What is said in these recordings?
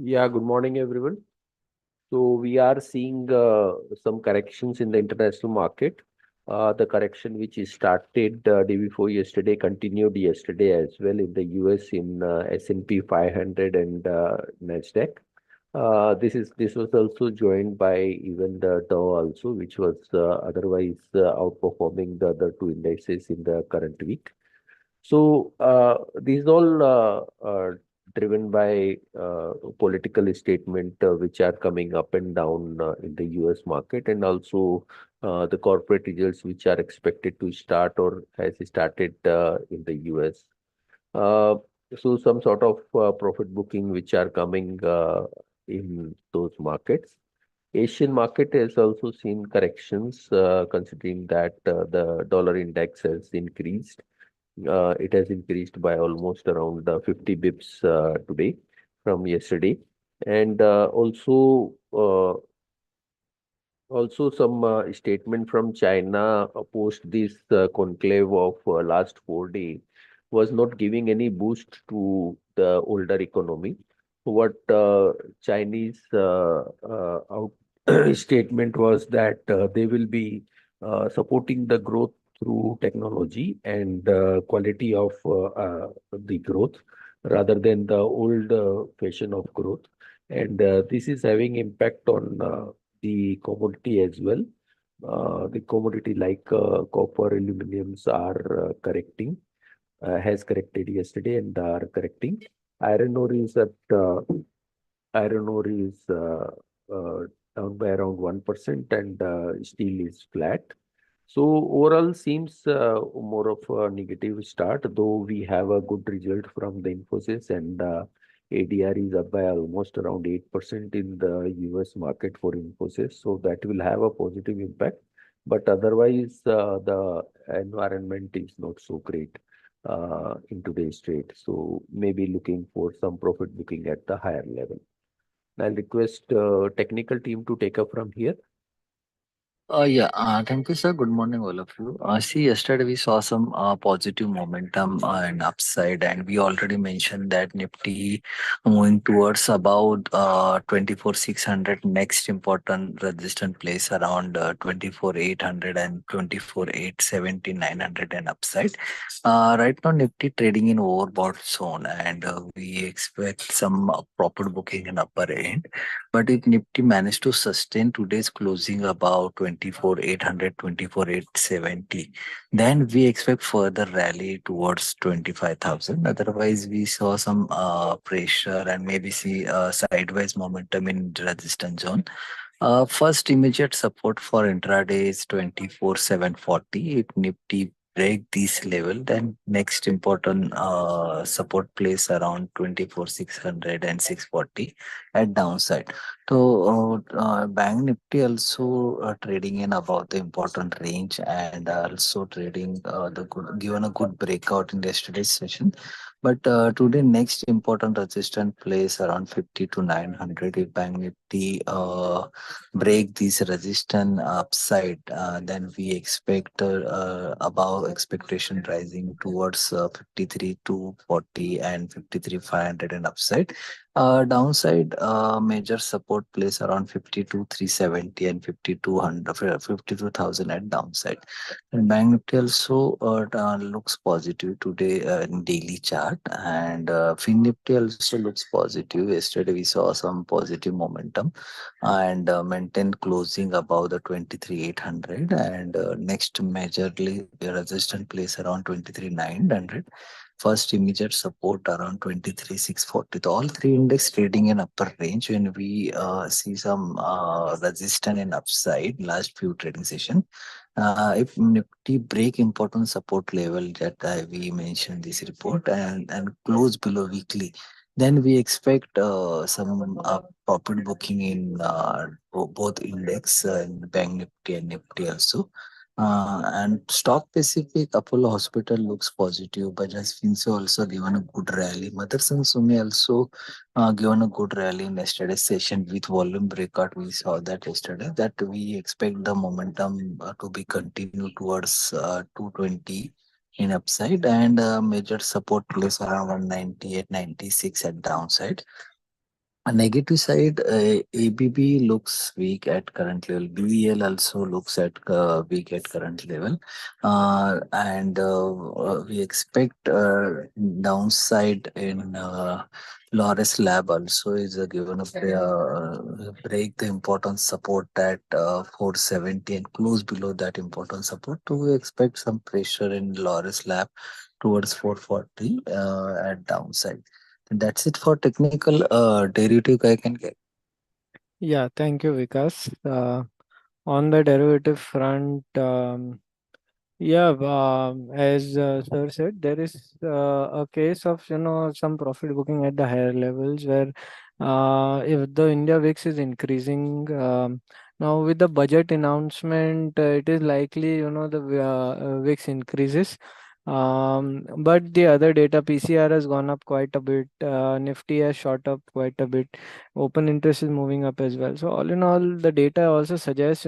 Yeah, good morning, everyone. So we are seeing some corrections in the international market. The correction which is started day before yesterday continued yesterday as well in the US in S&P 500 and Nasdaq. This was also joined by even the Dow also, which was otherwise outperforming the other two indices in the current week. So these all driven by political statement which are coming up and down in the US market, and also the corporate results which are expected to start or has started in the US. Uh, so some sort of profit booking which are coming in those markets. Asian market has also seen corrections, considering that the dollar index has increased. It has increased by almost around 50 bips today from yesterday. And also some statement from China post this conclave of last 4 days was not giving any boost to the older economy. What Chinese out statement was that they will be supporting the growth through technology and quality of the growth rather than the old fashion of growth. And this is having impact on the commodity as well. The commodity like copper, aluminums are correcting, has corrected yesterday and are correcting. Iron ore is at iron ore is down by around 1% and steel is flat. So overall seems more of a negative start, though we have a good result from the Infosys and ADR is up by almost around 8% in the US market for Infosys. So that will have a positive impact. But otherwise, the environment is not so great in today's trade. So maybe looking for some profit booking at the higher level. I'll request technical team to take up from here. Thank you, sir. Good morning, all of you. See, yesterday we saw some positive momentum and upside, and we already mentioned that Nifty moving towards about 24,600. Next important resistance place around 24,800 and 24,870, 900 and upside. Right now, Nifty trading in overbought zone, and we expect some profit booking in upper end. But if Nifty managed to sustain today's closing about 24,800, 24,870, then we expect further rally towards 25,000. Otherwise, we saw some pressure and maybe see sideways momentum in resistance zone. First immediate support for intraday is 24,740. If Nifty break this level, then next important support place around 24,600 and 640 at downside. So Bank Nifty also trading in above the important range and also trading the good, given a good breakout in yesterday's session. But today next important resistance place around 50 to 900. If Bank Nifty break this resistance upside, then we expect above expectation rising towards 53 to 40 and 53 500 and upside. Downside, major support place around 52 370 and 5200 52,000 at downside. And Bank Nifty also looks positive today in daily chart, and Fin Nifty also looks positive. Yesterday we saw some positive momentum and maintained closing above the 23,800, and next majorly resistance place around 23,900. First immediate support around 23,640. All three index trading in upper range when we see some resistance in upside last few trading session. If Nifty break important support level that we mentioned this report and close below weekly, then we expect some profit booking in both index in Bank Nifty and Nifty also. And stock specific, Apollo Hospital looks positive. Bajaj Finserv also given a good rally. Motherson Sumi also given a good rally in yesterday's session with volume breakout. We saw that yesterday. That we expect the momentum to be continued towards 220 in upside and major support place around 198, 96 at downside. A negative side, ABB looks weak at current level. BEL also looks at weak at current level, and we expect downside in Loris Lab also is given a break the important support at 470 and close below that important support. So we expect some pressure in Loris Lab towards 440 at downside. That's it for technical derivative I can get. Yeah, thank you, Vikas. On the derivative front, yeah, as sir said, there is a case of some profit booking at the higher levels where if the India VIX is increasing now with the budget announcement, it is likely the VIX increases. But the other data PCR has gone up quite a bit. Nifty has shot up quite a bit. Open interest is moving up as well. So all in all, the data also suggests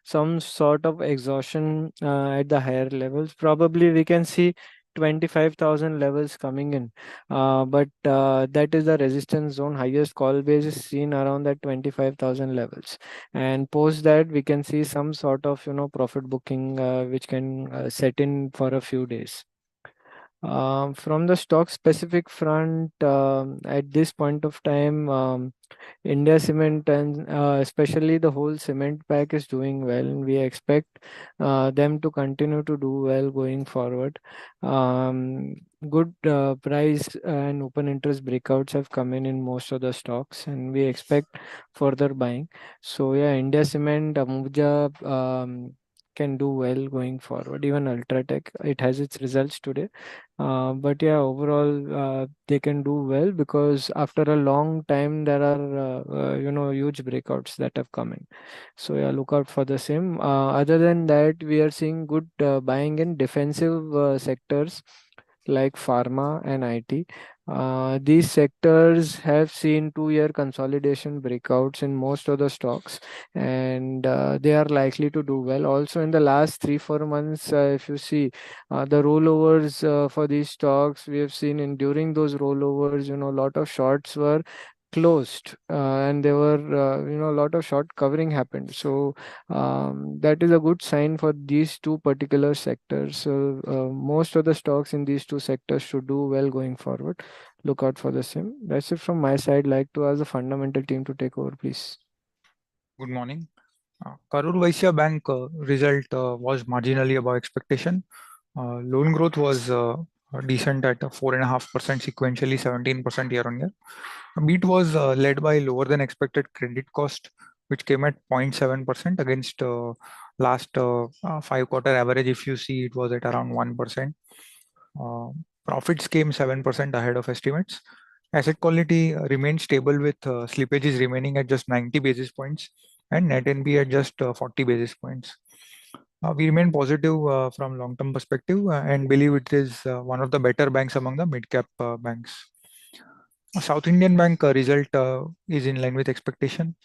some sort of exhaustion at the higher levels. Probably we can see 25,000 levels coming in, but that is the resistance zone. Highest call base is seen around that 25,000 levels, and post that we can see some sort of profit booking which can set in for a few days. From the stock specific front, at this point of time, India Cement and especially the whole cement pack is doing well, and we expect them to continue to do well going forward. Good price and open interest breakouts have come in most of the stocks, and we expect further buying. So yeah, India Cement, Ambuja can do well going forward. Even Ultratech, it has its results today, but yeah, overall, they can do well because after a long time there are huge breakouts that have come in. So yeah, look out for the same. Other than that, we are seeing good buying in defensive sectors like pharma and IT. These sectors have seen 2-year consolidation breakouts in most of the stocks, and they are likely to do well. Also, in the last 3-4 months, if you see the rollovers for these stocks, we have seen in during those rollovers, a lot of shorts were closed, and there were a lot of short covering happened. So that is a good sign for these two particular sectors. So most of the stocks in these two sectors should do well going forward. Look out for the same. That's it from my side. Like to ask the fundamental team to take over, please. Good morning. Karur Vysya Bank result was marginally above expectation. Loan growth was decent at 4.5% sequentially, 17% year-on-year. Beat was led by lower than expected credit cost, which came at 0.7% against last 5-quarter average. If you see, it was at around 1%. Profits came 7% ahead of estimates. Asset quality remained stable with slippages remaining at just 90 basis points and net NPA at just 40 basis points. We remain positive from long-term perspective and believe it is one of the better banks among the mid-cap banks. South Indian Bank result is in line with expectation.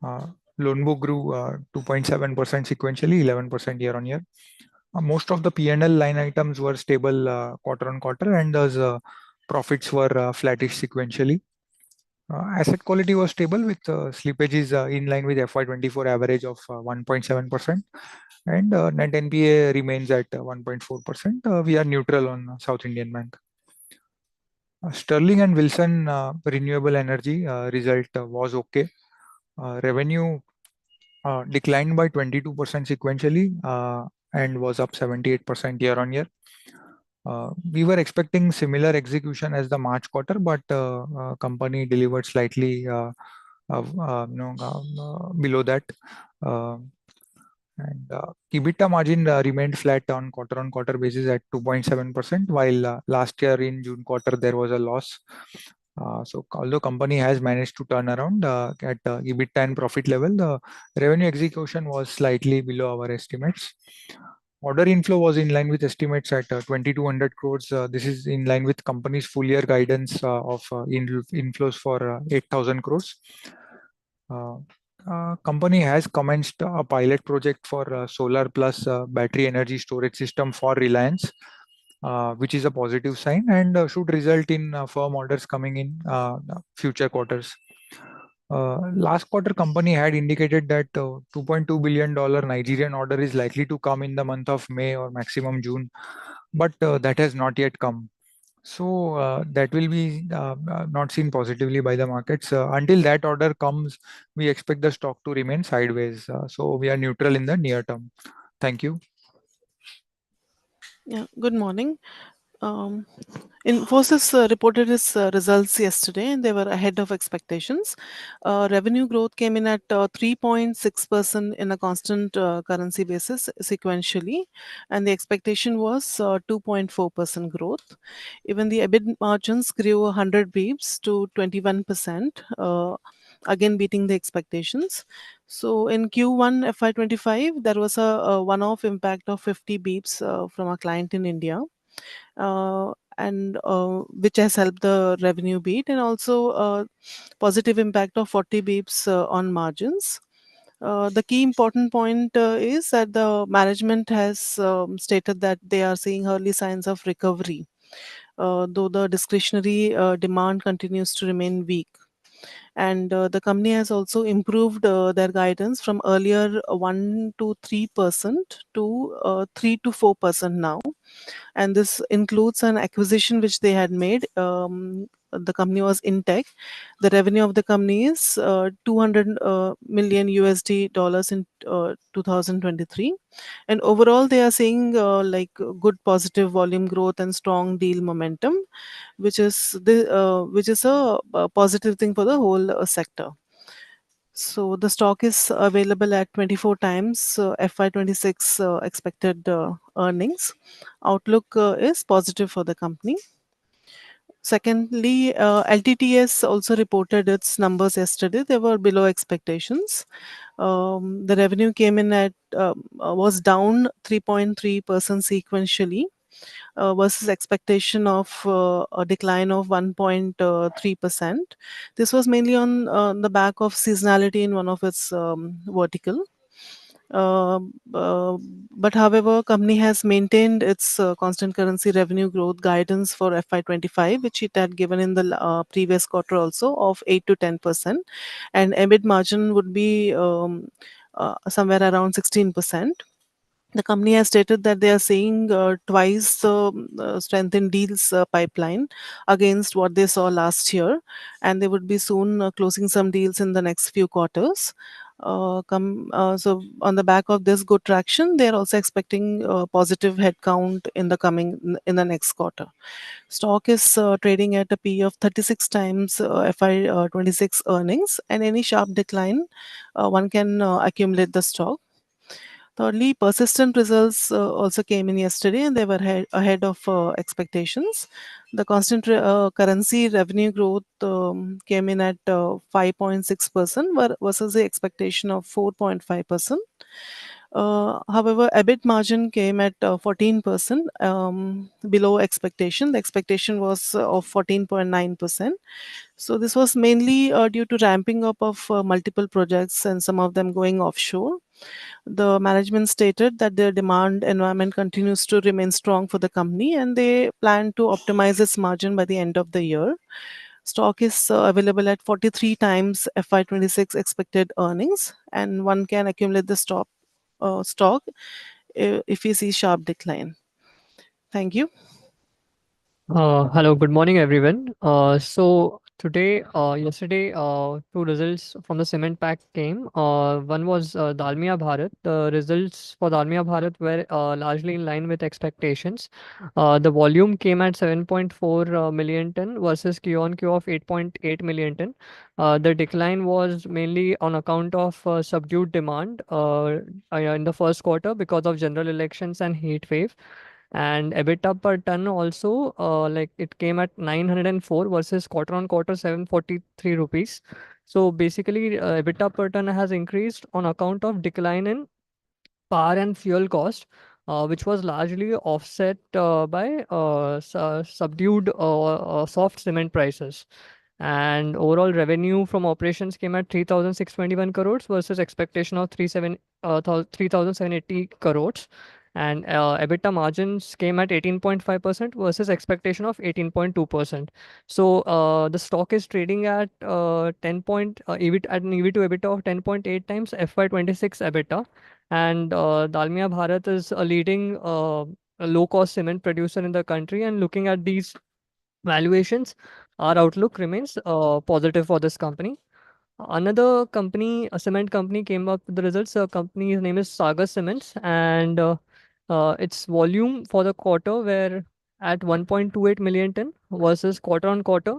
Loan book grew 2.7% sequentially, 11% year-on-year. Most of the P&L line items were stable quarter-on-quarter, and thus profits were flattish sequentially. Asset quality was stable with slippages in line with FY24 average of 1.7%, and net NPA remains at 1.4%. We are neutral on South Indian Bank. Sterling and Wilson Renewable Energy result was okay. Revenue declined by 22% sequentially and was up 78% year-on-year. We were expecting similar execution as the March quarter, but company delivered slightly below that. And EBITDA margin remained flat on quarter-on-quarter basis at 2.7%, while last year in June quarter there was a loss. So although company has managed to turn around at EBITDA and profit level, the revenue execution was slightly below our estimates. Order inflow was in line with estimates at 2,200 crores. This is in line with company's full year guidance of inflows for 8,000 crores. Company has commenced a pilot project for solar plus battery energy storage system for Reliance, which is a positive sign and should result in firm orders coming in future quarters. Last quarter, company had indicated that $2.2 billion Nigerian order is likely to come in the month of May or maximum June, but that has not yet come. So that will be not seen positively by the markets. Until that order comes, we expect the stock to remain sideways. So we are neutral in the near term. Thank you. Yeah, good morning. Infosys reported its results yesterday and they were ahead of expectations. Revenue growth came in at 3.6% in a constant currency basis sequentially, and the expectation was 2.4% growth. Even the EBIT margins grew 100 beeps to 21%, again beating the expectations. So in Q1 FY25, there was a one-off impact of 50 beeps from a client in India, and which has helped the revenue beat, and also positive impact of 40 beeps on margins. The key important point is that the management has stated that they are seeing early signs of recovery, though the discretionary demand continues to remain weak. And the company has also improved their guidance from earlier 1 to 3% to 3 to 4% now, and this includes an acquisition which they had made. The company was Intech. The revenue of the company is 200 million USD dollars in 2023, and overall they are seeing good positive volume growth and strong deal momentum, which is a positive thing for the whole sector. So the stock is available at 24 times FY26 expected earnings. Outlook is positive for the company. Secondly, LTTS also reported its numbers yesterday. They were below expectations. The revenue came in at was down 3.3% sequentially, versus expectation of a decline of 1.3%. This was mainly on the back of seasonality in one of its vertical. Uh, uh, but however, company has maintained its constant currency revenue growth guidance for FY25, which it had given in the previous quarter also, of 8 to 10%, and EBIT margin would be somewhere around 16%. The company has stated that they are seeing twice the strength in deals pipeline against what they saw last year, and they would be soon closing some deals in the next few quarters. So on the back of this good traction, they are also expecting positive headcount in the next quarter. Stock is trading at a P of 36 times FY26 earnings, and any sharp decline, one can accumulate the stock. Thirdly, Persistent results also came in yesterday and they were ahead of expectations. The constant currency revenue growth came in at 5.6% versus the expectation of 4.5%. However, EBIT margin came at 14%, below expectation. The expectation was of 14.9%. So this was mainly due to ramping up of multiple projects and some of them going offshore. The management stated that the demand environment continues to remain strong for the company and they plan to optimize its margin by the end of the year. Stock is available at 43 times FY26 expected earnings, and one can accumulate the stock if you see sharp decline. Thank you. Hello, good morning, everyone. Yesterday, two results from the cement pack came. One was Dalmia Bharat. The results for Dalmia Bharat were largely in line with expectations. The volume came at 7.4 million ton versus Q on Q of 8.8 million ton. The decline was mainly on account of subdued demand in the first quarter because of general elections and heat wave. And EBITDA per ton also, it came at 904 versus quarter on quarter 743 rupees. So basically, EBITDA per ton has increased on account of decline in power and fuel cost, which was largely offset by subdued soft cement prices. And overall revenue from operations came at 3,621 crores versus expectation of 3,780 crores. and EBITDA margins came at 18.5% versus expectation of 18.2%. So the stock is trading at 10 point EV at an EV to EBITDA of 10.8 times FY26 EBITDA, and Dalmia Bharat is a leading a low-cost cement producer in the country. And looking at these valuations, our outlook remains positive for this company. Another company, a cement company, came up with the results. The company's name is Sagar Cements, and its volume for the quarter were at 1.28 million ton versus quarter on quarter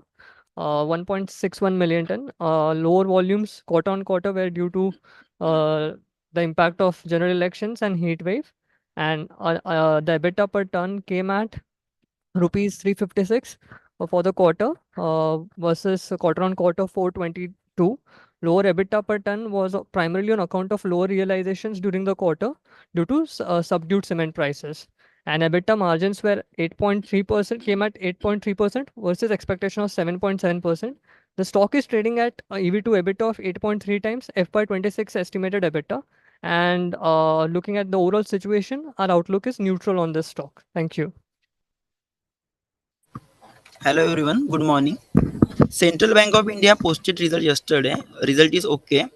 1.61 million ton. Lower volumes quarter on quarter were due to the impact of general elections and heat wave, and the EBITDA per ton came at rupees 356 for the quarter versus quarter on quarter 422. Lower EBITDA per ton was primarily on account of lower realizations during the quarter due to subdued cement prices. And EBITDA margins were 8.3%, came at 8.3% versus expectation of 7.7%. The stock is trading at EV to EBITDA of 8.3 times FY26 estimated EBITDA. And looking at the overall situation, our outlook is neutral on this stock. Thank you. Hello everyone, good morning. Central Bank of India posted result yesterday. Result is okay.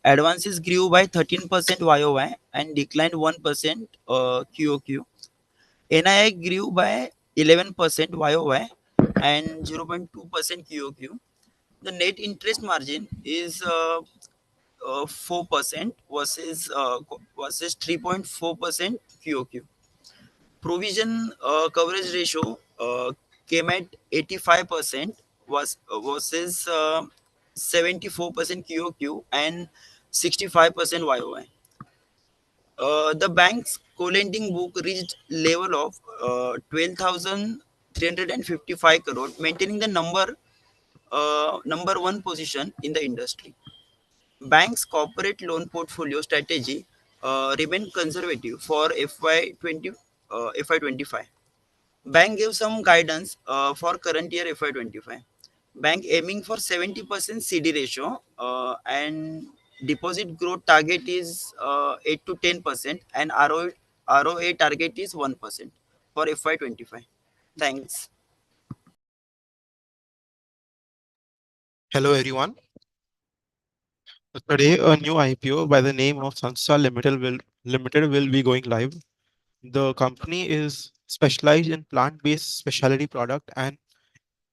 Advances grew by 13% YOY and declined 1% QOQ. NII grew by 11% YOY and 0.2% QOQ. The net interest margin is 4% versus 3.4% QOQ. Provision coverage ratio came at 85% versus 74% QOQ and 65% YOY. The bank's co-lending book reached level of 12,355 crore, maintaining the number one position in the industry. Bank's corporate loan portfolio strategy remained conservative for FY25. Bank gave some guidance for current year FY25. Bank aiming for 70% CD ratio and deposit growth target is 8 to 10% and ROA target is 1% for FY25. Thanks. Hello everyone. Today, a new IPO by the name of Sunstar Limited will be going live. The company is specialized in plant-based specialty product and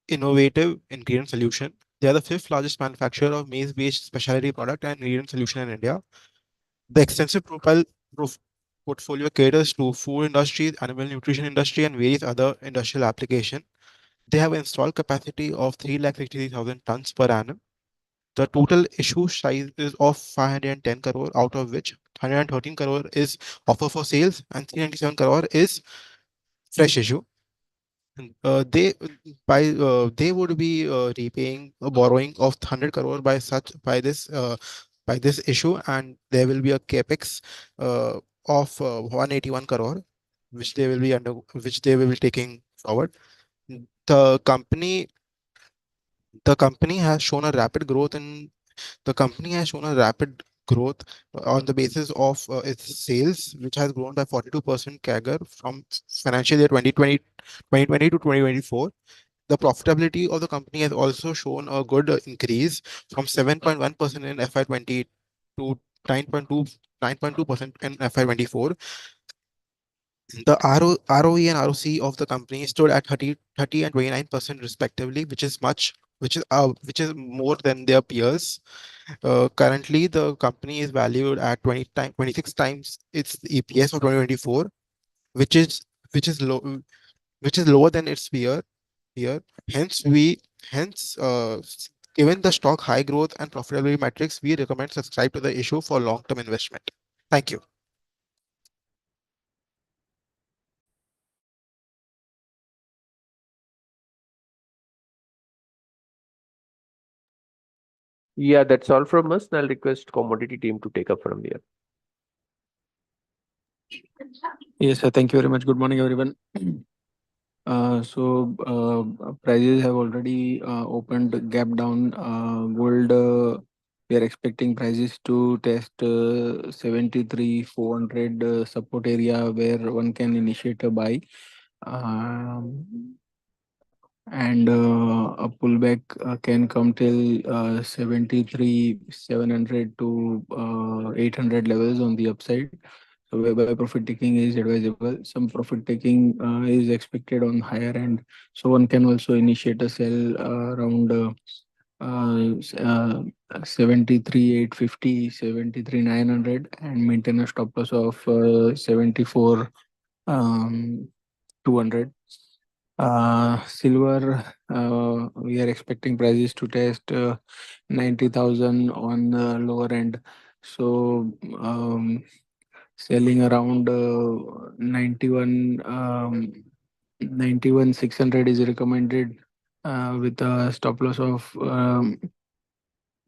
innovative ingredient solution. They are the fifth largest manufacturer of maize-based specialty product and ingredient solution in India. The extensive portfolio caters to food industry, animal nutrition industry, and various other industrial application. They have installed capacity of 3,63,000 tons per annum. The total issue size is of 510 crore, out of which 113 crore is offer for sales and 397 crore is fresh issue. They would be repaying a borrowing of 100 crore by this issue, and there will be a capex of 181 crore, which they will be taking forward. The company has shown a rapid growth on the basis of its sales, which has grown by 42% CAGR from financial year 2020 to 2024. The profitability of the company has also shown a good increase from 7.1% in FY20 to 9.2% in FY24. The ROE and ROC of the company stood at 30 and 29% respectively, which is more than their peers. Currently, the company is valued at 26 times its EPS of 2024, which is lower than its peer. Hence, given the stock high growth and profitability metrics, we recommend subscribe to the issue for long-term investment. Thank you. Yeah, that's all from us. I'll request commodity team to take up from here. Yes, sir. Thank you very much. Good morning, everyone. Prices have already opened gap down. Gold we are expecting prices to test 73,400 support area where one can initiate a buy. And a pullback can come till 73,700 to 800 levels on the upside. So whereby profit taking is advisable. Some profit taking is expected on higher end. So one can also initiate a sell around 73,850, 73,900 and maintain a stop loss of 74, 200. Silver, we are expecting prices to test 90,000 on the lower end. So, selling around 91, 91,600 is recommended with a stop loss of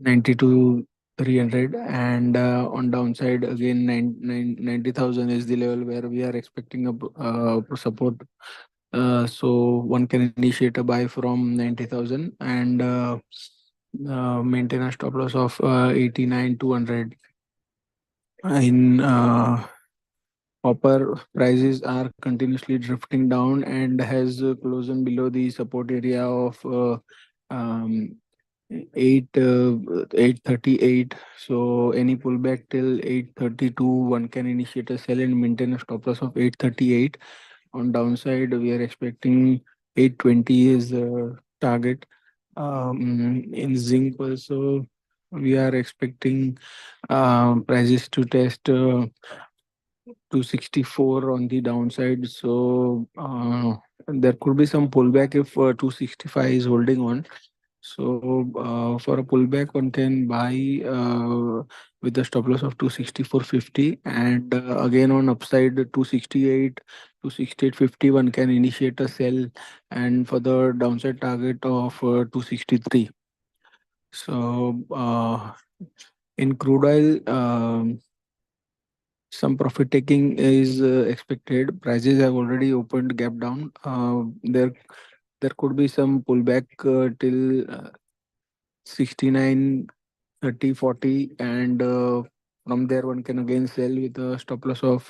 92,300. And on downside, again, 90,000 is the level where we are expecting a support. So one can initiate a buy from 90,000 and maintain a stop loss of 89,200. In copper, prices are continuously drifting down and has closed below the support area of 838. So any pullback till 832, one can initiate a sell and maintain a stop loss of 838. On downside, we are expecting 820 is the target. In zinc also, we are expecting prices to test 264 on the downside. So there could be some pullback if 265 is holding on. So for a pullback, one can buy with a stop loss of 264.50, and again on upside 268, 268.50, one can initiate a sell, and for the downside target of 263. So in crude oil, some profit taking is expected. Prices have already opened gap down. There could be some pullback till 69, 30, 40, and from there one can again sell with a stop loss of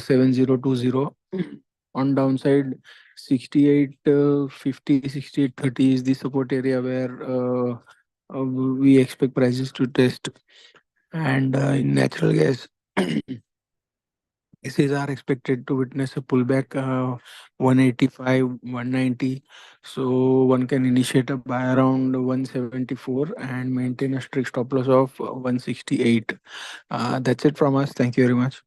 7020. On downside, 68, 50, 68, 30 is the support area where we expect prices to test. And in natural gas, prices are expected to witness a pullback 185, 190. So one can initiate a buy around 174 and maintain a strict stop loss of 168. That's it from us. Thank you very much.